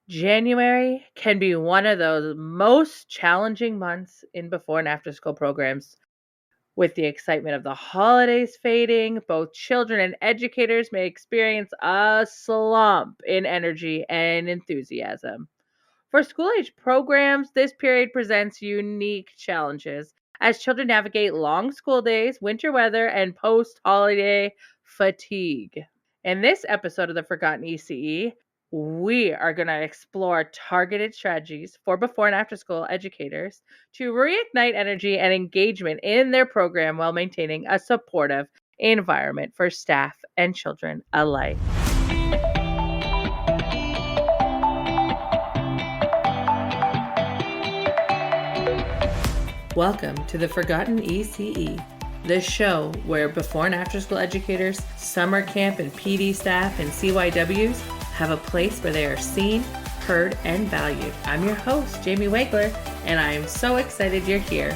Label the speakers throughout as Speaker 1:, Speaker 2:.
Speaker 1: January can be one of those most challenging months in before and after school programs. With the excitement of the holidays fading, both children and educators may experience a slump in energy and enthusiasm. For school age programs, this period presents unique challenges as children navigate long school days, winter weather, and post holiday fatigue. In this episode of the Forgotten ECE, we are going to explore targeted strategies for before and after school educators to reignite energy and engagement in their program while maintaining a supportive environment for staff and children alike. Welcome to the Forgotten ECE, the show where before and after school educators, summer camp and PD staff, and CYWs have a place where they are seen, heard, and valued. I'm your host, Jamie Wegler, and I am so excited you're here.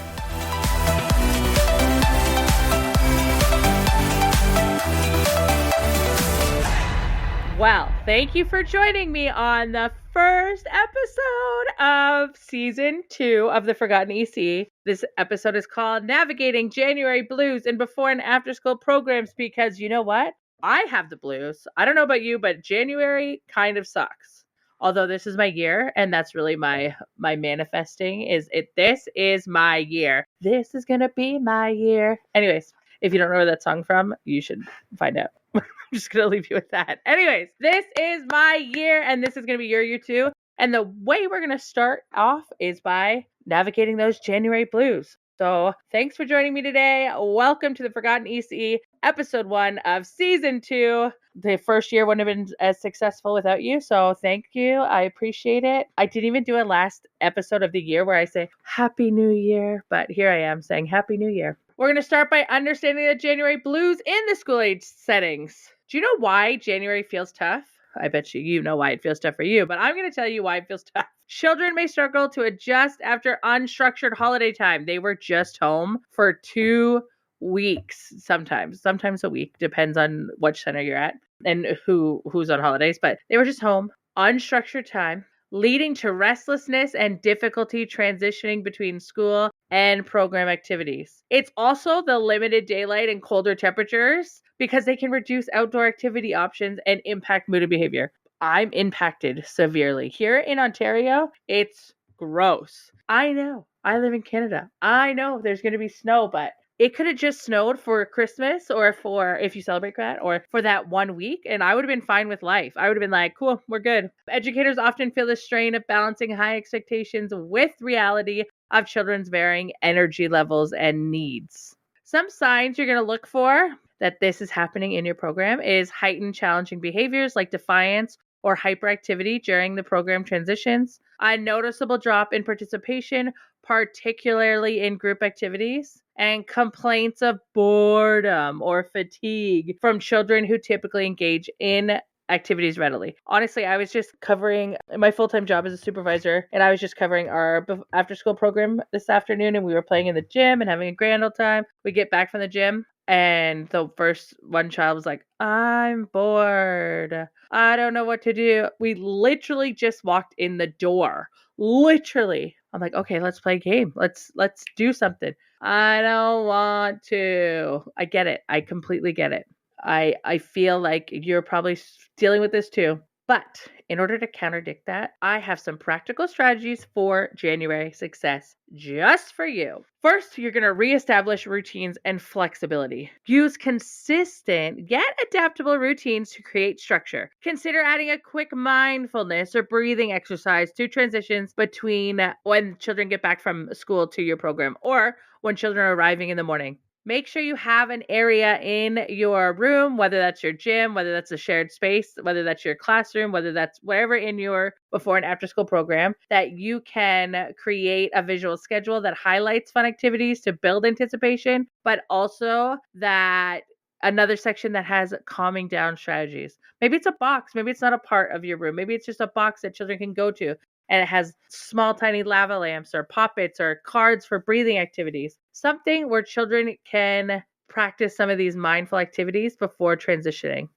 Speaker 1: Well, thank you for joining me on the first episode of season 2 of the Forgotten EC. This episode is called Navigating January Blues in Before and After School Programs, because you know what? I have the blues. I don't know about you, but January kind of sucks. Although this is my year, and that's really my manifesting this is my year. This is gonna be my year. Anyways, if you don't know where that song from, you should find out. I'm just going to leave you with that. Anyways, this is my year, and this is going to be your year too. And the way we're going to start off is by navigating those January blues. So thanks for joining me today. Welcome to the Forgotten ECE, episode 1 of season 2. The first year wouldn't have been as successful without you, so thank you. I appreciate it. I didn't even do a last episode of the year where I say Happy New Year, but here I am saying Happy New Year. We're going to start by understanding the January blues in the school age settings. Do you know why January feels tough? I bet you know why it feels tough for you, but I'm going to tell you why it feels tough. Children may struggle to adjust after unstructured holiday time. They were just home for 2 weeks, sometimes a week, depends on which center you're at and who's on holidays, but they were just home, unstructured time, leading to restlessness and difficulty transitioning between school and program activities. It's also the limited daylight and colder temperatures because they can reduce outdoor activity options and impact mood and behavior. I'm impacted severely. Here in Ontario, it's gross. I know. I live in Canada. I know there's going to be snow, but it could have just snowed for Christmas or for if you celebrate that or for that 1 week, and I would have been fine with life. I would have been like, cool, we're good. Educators often feel the strain of balancing high expectations with reality of children's varying energy levels and needs. Some signs you're going to look for that this is happening in your program is heightened challenging behaviors like defiance or hyperactivity during the program transitions, a noticeable drop in participation, particularly in group activities, and complaints of boredom or fatigue from children who typically engage in activities readily. Honestly, I was just covering my full-time job as a supervisor, and I was just covering our after-school program this afternoon, and we were playing in the gym and having a grand old time. We get back from the gym, and the first one child was like, I'm bored. I don't know what to do. We literally just walked in the door. Literally. I'm like, okay, let's play a game. Let's do something. I don't want to. I get it. I completely get it. I feel like you're probably dealing with this too. But in order to counteract that, I have some practical strategies for January success just for you. First, you're going to reestablish routines and flexibility. Use consistent yet adaptable routines to create structure. Consider adding a quick mindfulness or breathing exercise to transitions between when children get back from school to your program or when children are arriving in the morning. Make sure you have an area in your room, whether that's your gym, whether that's a shared space, whether that's your classroom, whether that's wherever in your before and after school program, that you can create a visual schedule that highlights fun activities to build anticipation, but also that another section that has calming down strategies. Maybe it's a box. Maybe it's not a part of your room. Maybe it's just a box that children can go to. And it has small, tiny lava lamps or poppets or cards for breathing activities. Something where children can practice some of these mindful activities before transitioning.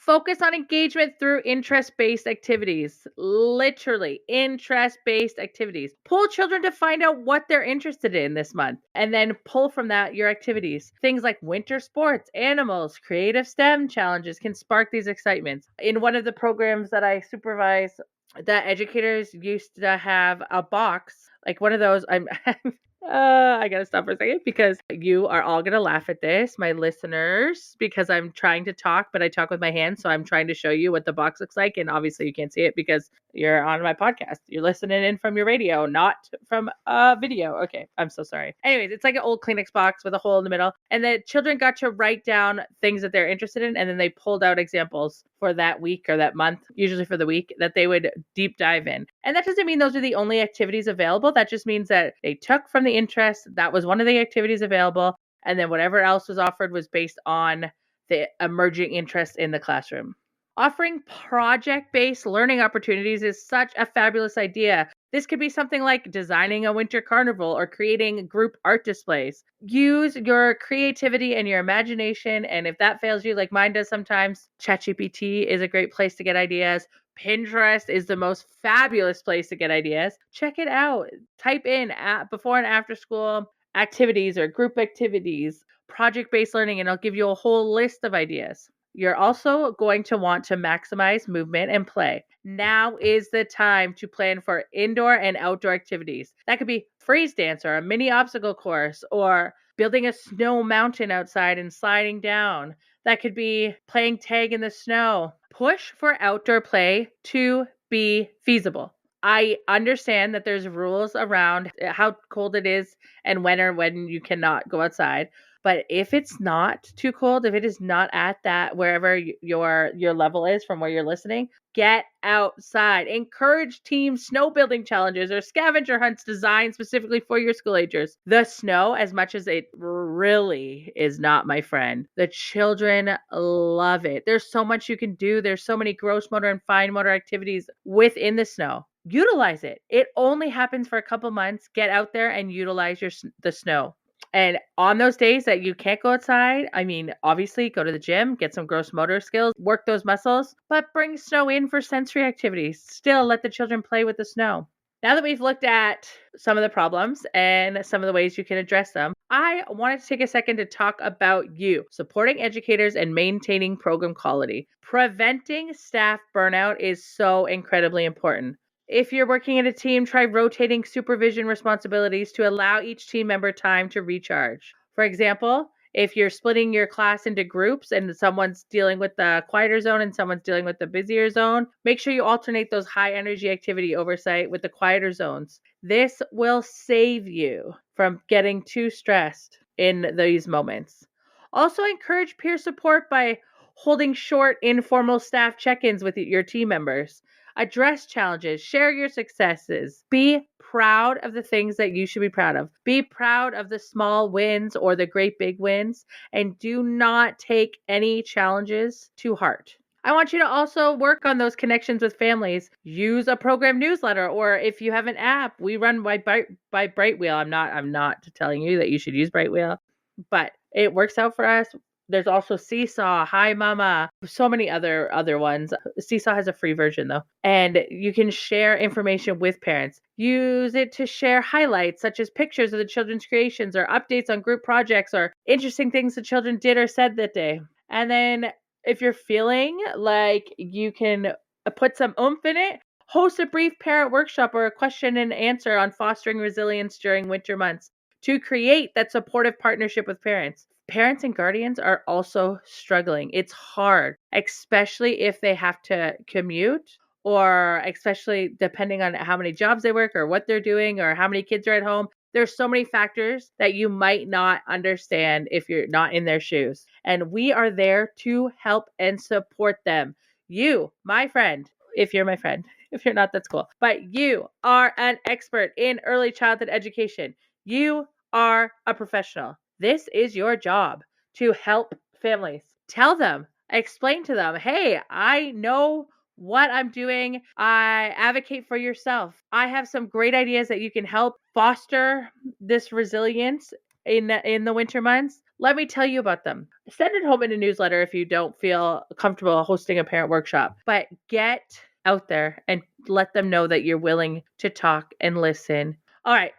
Speaker 1: Focus on engagement through interest-based activities. Literally, interest-based activities. Pull children to find out what they're interested in this month, and then pull from that your activities. Things like winter sports, animals, creative STEM challenges can spark these excitements. In one of the programs that I supervise, the educators used to have a box, like one of those. I gotta stop for a second because you are all gonna laugh at this, my listeners, because I'm trying to talk, but I talk with my hands, so I'm trying to show you what the box looks like, and obviously you can't see it because you're on my podcast. You're listening in from your radio, not from a video. Okay, I'm so sorry. Anyways, it's like an old Kleenex box with a hole in the middle, and the children got to write down things that they're interested in, and then they pulled out examples for that week or that month, usually for the week, that they would deep dive in. And that doesn't mean those are the only activities available. That just means that they took from the interest, that was one of the activities available, and then whatever else was offered was based on the emerging interest in the classroom. Offering project-based learning opportunities is such a fabulous idea. This could be something like designing a winter carnival or creating group art displays. Use your creativity and your imagination, and if that fails you, like mine does sometimes, ChatGPT is a great place to get ideas. Pinterest is the most fabulous place to get ideas. Check it out. Type in before and after school activities or group activities, project-based learning, and it'll give you a whole list of ideas. You're also going to want to maximize movement and play. Now is the time to plan for indoor and outdoor activities. That could be freeze dance or a mini obstacle course or building a snow mountain outside and sliding down. That could be playing tag in the snow. Push for outdoor play to be feasible. I understand that there's rules around how cold it is and when you cannot go outside. But if it's not too cold, if it is not at that wherever your level is from where you're listening, get outside. Encourage team snow building challenges or scavenger hunts designed specifically for your school agers. The snow, as much as it really is not my friend, the children love it. There's so much you can do. There's so many gross motor and fine motor activities within the snow. Utilize it. It only happens for a couple months. Get out there and utilize the snow. And on those days that you can't go outside, I mean, obviously go to the gym, get some gross motor skills, work those muscles, but bring snow in for sensory activities. Still let the children play with the snow. Now that we've looked at some of the problems and some of the ways you can address them, I wanted to take a second to talk about you, supporting educators and maintaining program quality. Preventing staff burnout is so incredibly important. If you're working in a team, try rotating supervision responsibilities to allow each team member time to recharge. For example, if you're splitting your class into groups and someone's dealing with the quieter zone and someone's dealing with the busier zone, make sure you alternate those high energy activity oversight with the quieter zones. This will save you from getting too stressed in these moments. Also, encourage peer support by holding short, informal staff check-ins with your team members. Address challenges, share your successes, be proud of the things that you should be proud of. Be proud of the small wins or the great big wins, and do not take any challenges to heart. I want you to also work on those connections with families. Use a program newsletter, or if you have an app, we run by Brightwheel. I'm not telling you that you should use Brightwheel, but it works out for us. There's also Seesaw, Hi Mama, so many other ones. Seesaw has a free version though. And you can share information with parents. Use it to share highlights such as pictures of the children's creations or updates on group projects or interesting things the children did or said that day. And then if you're feeling like you can put some oomph in it, host a brief parent workshop or a question and answer on fostering resilience during winter months to create that supportive partnership with parents. Parents and guardians are also struggling. It's hard, especially if they have to commute or especially depending on how many jobs they work or what they're doing or how many kids are at home. There's so many factors that you might not understand if you're not in their shoes. And we are there to help and support them. You, my friend, if you're my friend, if you're not, that's cool. But you are an expert in early childhood education. You are a professional. This is your job to help families. Tell them, explain to them, hey, I know what I'm doing. I advocate for yourself. I have some great ideas that you can help foster this resilience in the winter months. let me tell you about them. Send it home in a newsletter if you don't feel comfortable hosting a parent workshop, but get out there and let them know that you're willing to talk and listen. All right.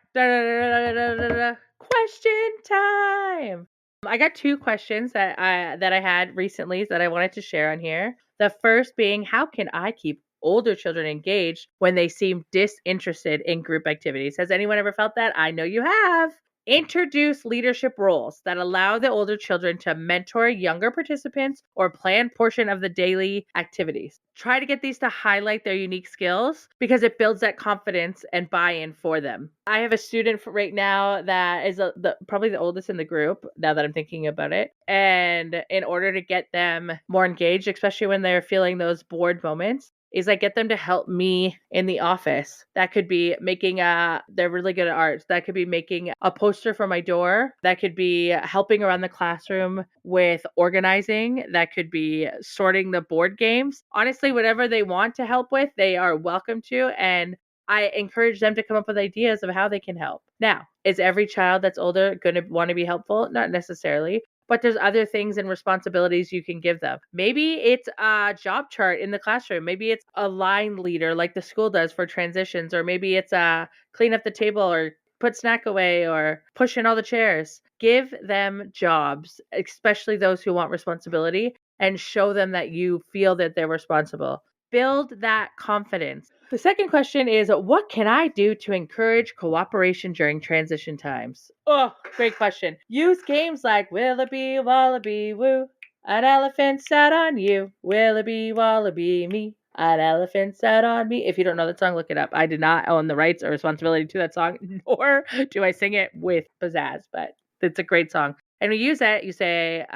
Speaker 1: Question time. I got 2 questions that I had recently that I wanted to share on here. The first being, how can I keep older children engaged when they seem disinterested in group activities? Has anyone ever felt that? I know you have. Introduce leadership roles that allow the older children to mentor younger participants or plan portion of the daily activities. Try to get these to highlight their unique skills because it builds that confidence and buy-in for them. I have a student right now that is probably the oldest in the group, now that I'm thinking about it. And in order to get them more engaged, especially when they're feeling those bored moments, is I get them to help me in the office. That could be making they're really good at art. That could be making a poster for my door. That could be helping around the classroom with organizing. That could be sorting the board games. Honestly, whatever they want to help with, they are welcome to. And I encourage them to come up with ideas of how they can help. Now, is every child that's older going to want to be helpful? Not necessarily. But there's other things and responsibilities you can give them. Maybe it's a job chart in the classroom. Maybe it's a line leader like the school does for transitions, or maybe it's a clean up the table or put snack away or push in all the chairs. Give them jobs, especially those who want responsibility, and show them that you feel that they're responsible. Build that confidence. The second question is, what can I do to encourage cooperation during transition times? Oh, great question. Use games like Willoughby, Wallaby, Woo. An elephant sat on you. Willoughby, Wallaby, me. An elephant sat on me. If you don't know that song, look it up. I did not own the rights or responsibility to that song, nor do I sing it with pizzazz, but it's a great song. And we use it, you say,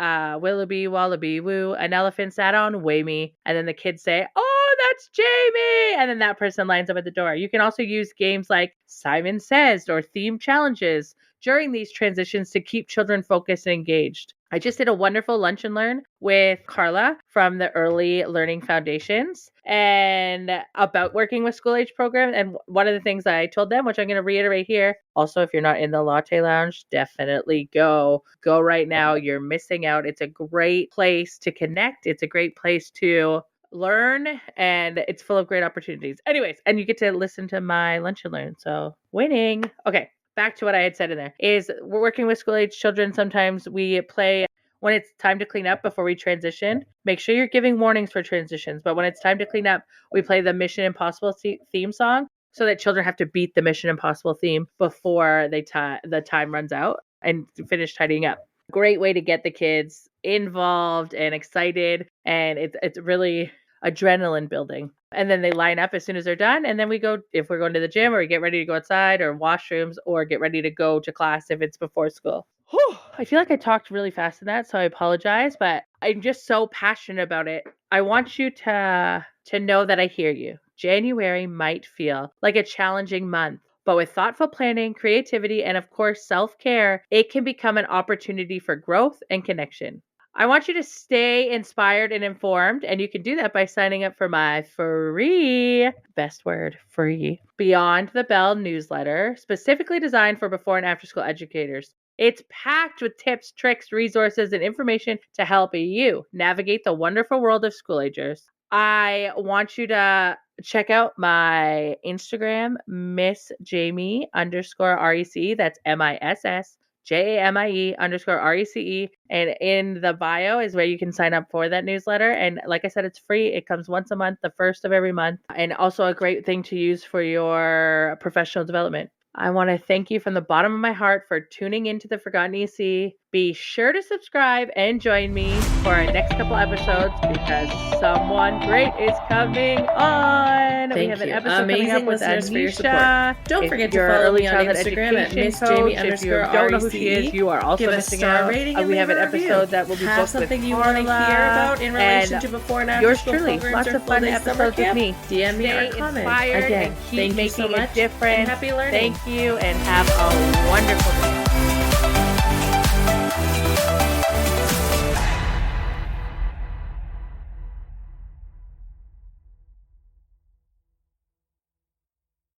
Speaker 1: Willoughby, Wallaby, Woo, an elephant sat on Wamey. And then the kids say, oh, that's Jamie. And then that person lines up at the door. You can also use games like Simon Says or theme challenges during these transitions to keep children focused and engaged. I just did a wonderful lunch and learn with Carla from the Early Learning Foundations and about working with school age programs. And one of the things I told them, which I'm going to reiterate here, also, if you're not in the Latte Lounge, definitely go. Go right now. You're missing out. It's a great place to connect. It's a great place to learn, and it's full of great opportunities. Anyways, and you get to listen to my lunch and learn. So winning. Okay. Back to what I had said in there is we're working with school age children. Sometimes we play when it's time to clean up before we transition. Make sure you're giving warnings for transitions. But when it's time to clean up, we play the Mission Impossible theme song so that children have to beat the Mission Impossible theme before the time runs out and finish tidying up. Great way to get the kids involved and excited. And it's really adrenaline building. And then they line up as soon as they're done. And then we go, if we're going to the gym or we get ready to go outside or washrooms or get ready to go to class if it's before school. Whew, I feel like I talked really fast in that, so I apologize, but I'm just so passionate about it. I want you to know that I hear you. January might feel like a challenging month, but with thoughtful planning, creativity, and of course, self-care, it can become an opportunity for growth and connection. I want you to stay inspired and informed, and you can do that by signing up for my free, best word, free, Beyond the Bell newsletter, specifically designed for before and after school educators. It's packed with tips, tricks, resources, and information to help you navigate the wonderful world of school agers. I want you to check out my Instagram, Miss Jamie _REC. That's MISS. JAMIE_RECE. And in the bio is where you can sign up for that newsletter. And like I said, it's free. It comes once a month, the first of every month. And also a great thing to use for your professional development. I want to thank you from the bottom of my heart for tuning into the Forgotten EC. Be sure to subscribe and join me for our next couple episodes because someone great is coming on.
Speaker 2: Thank
Speaker 1: we have an
Speaker 2: you.
Speaker 1: episode
Speaker 2: Amazing
Speaker 1: coming up with
Speaker 2: listeners for your
Speaker 1: Anisha.
Speaker 2: support. Don't forget to follow me on Instagram at Miss Jamie
Speaker 1: If you don't know who she is, you are also
Speaker 2: Give a
Speaker 1: missing
Speaker 2: star
Speaker 1: out.
Speaker 2: rating and
Speaker 1: We have
Speaker 2: leave
Speaker 1: an
Speaker 2: a review.
Speaker 1: episode that will be
Speaker 2: Have
Speaker 1: booked
Speaker 2: something
Speaker 1: with
Speaker 2: you want to hear about in relation to before and after
Speaker 1: yours
Speaker 2: school
Speaker 1: truly.
Speaker 2: programs
Speaker 1: Lots
Speaker 2: or
Speaker 1: of fun
Speaker 2: full-day summer
Speaker 1: episodes with
Speaker 2: camp.
Speaker 1: me.
Speaker 2: DM me
Speaker 1: Stay
Speaker 2: or comment.
Speaker 1: inspired
Speaker 2: Again,
Speaker 1: and keep
Speaker 2: thank you
Speaker 1: making
Speaker 2: so much
Speaker 1: a difference.
Speaker 2: and happy learning.
Speaker 1: Thank you and have a wonderful day.